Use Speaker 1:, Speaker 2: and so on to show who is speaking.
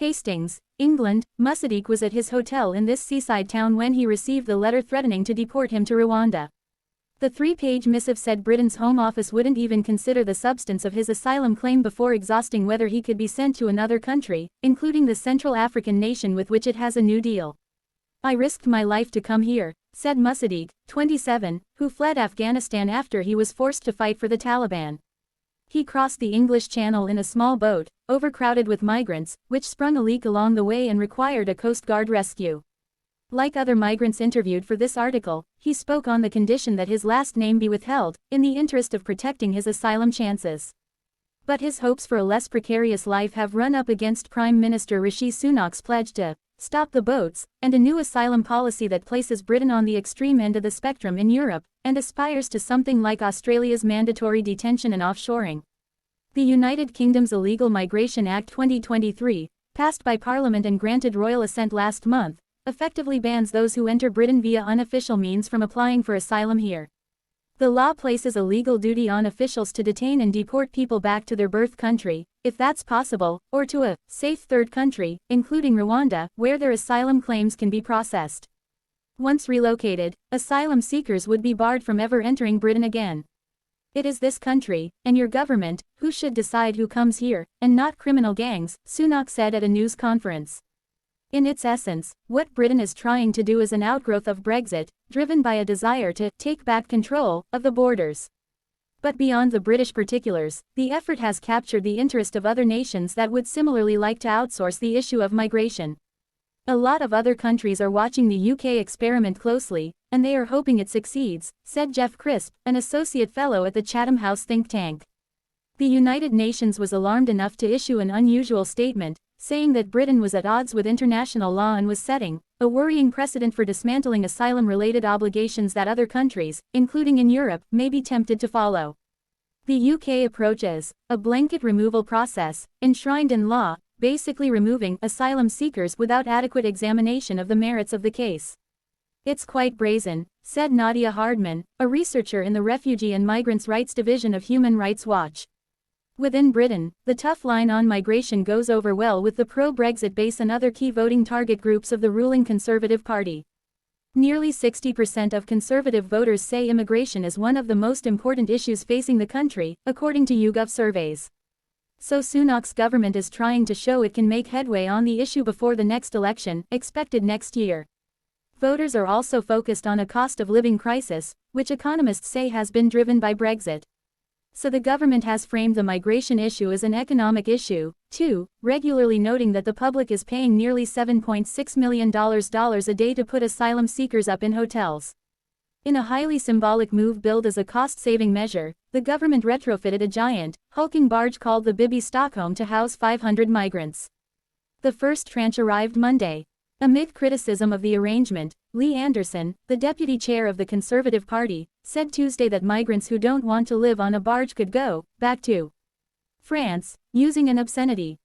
Speaker 1: Hastings, England. Musadik was at his hotel in this seaside town when he received the letter threatening to deport him to Rwanda. The 3-page missive said Britain's Home Office wouldn't even consider the substance of his asylum claim before exhausting whether he could be sent to another country, including the Central African nation with which it has a new deal. "I risked my life to come here," said Musadik, 27, who fled Afghanistan after he was forced to fight for the Taliban. He crossed the English Channel in a small boat, overcrowded with migrants, which sprung a leak along the way and required a Coast Guard rescue. Like other migrants interviewed for this article, he spoke on the condition that his last name be withheld, in the interest of protecting his asylum chances. But his hopes for a less precarious life have run up against Prime Minister Rishi Sunak's pledge to stop the boats, and a new asylum policy that places Britain on the extreme end of the spectrum in Europe, and aspires to something like Australia's mandatory detention and offshoring. The United Kingdom's Illegal Migration Act 2023, passed by Parliament and granted royal assent last month, effectively bans those who enter Britain via unofficial means from applying for asylum here. The law places a legal duty on officials to detain and deport people back to their birth country, if that's possible, or to a safe third country, including Rwanda, where their asylum claims can be processed. Once relocated, asylum seekers would be barred from ever entering Britain again. "It is this country, and your government, who should decide who comes here, and not criminal gangs," Sunak said at a news conference. In its essence, what Britain is trying to do is an outgrowth of Brexit, driven by a desire to take back control of the borders. But beyond the British particulars, the effort has captured the interest of other nations that would similarly like to outsource the issue of migration. A lot of other countries are watching the UK experiment closely, and they are hoping it succeeds, said Jeff Crisp, an associate fellow at the Chatham House think tank. The United Nations was alarmed enough to issue an unusual statement, saying that Britain was at odds with international law and was setting a worrying precedent for dismantling asylum-related obligations that other countries, including in Europe, may be tempted to follow. The UK approach is a blanket removal process, enshrined in law, basically removing asylum seekers without adequate examination of the merits of the case. "It's quite brazen," said Nadia Hardman, a researcher in the Refugee and Migrants' Rights Division of Human Rights Watch. Within Britain, the tough line on migration goes over well with the pro-Brexit base and other key voting target groups of the ruling Conservative Party. Nearly 60% of Conservative voters say immigration is one of the most important issues facing the country, according to YouGov surveys. So Sunak's government is trying to show it can make headway on the issue before the next election, expected next year. Voters are also focused on a cost of living crisis, which economists say has been driven by Brexit. So the government has framed the migration issue as an economic issue, too, regularly noting that the public is paying nearly $7.6 million a day to put asylum seekers up in hotels. In a highly symbolic move billed as a cost-saving measure, the government retrofitted a giant, hulking barge called the Bibi Stockholm to house 500 migrants. The first tranche arrived Monday. Amid criticism of the arrangement, Lee Anderson, the deputy chair of the Conservative Party, said Tuesday that migrants who don't want to live on a barge could go back to France, using an obscenity.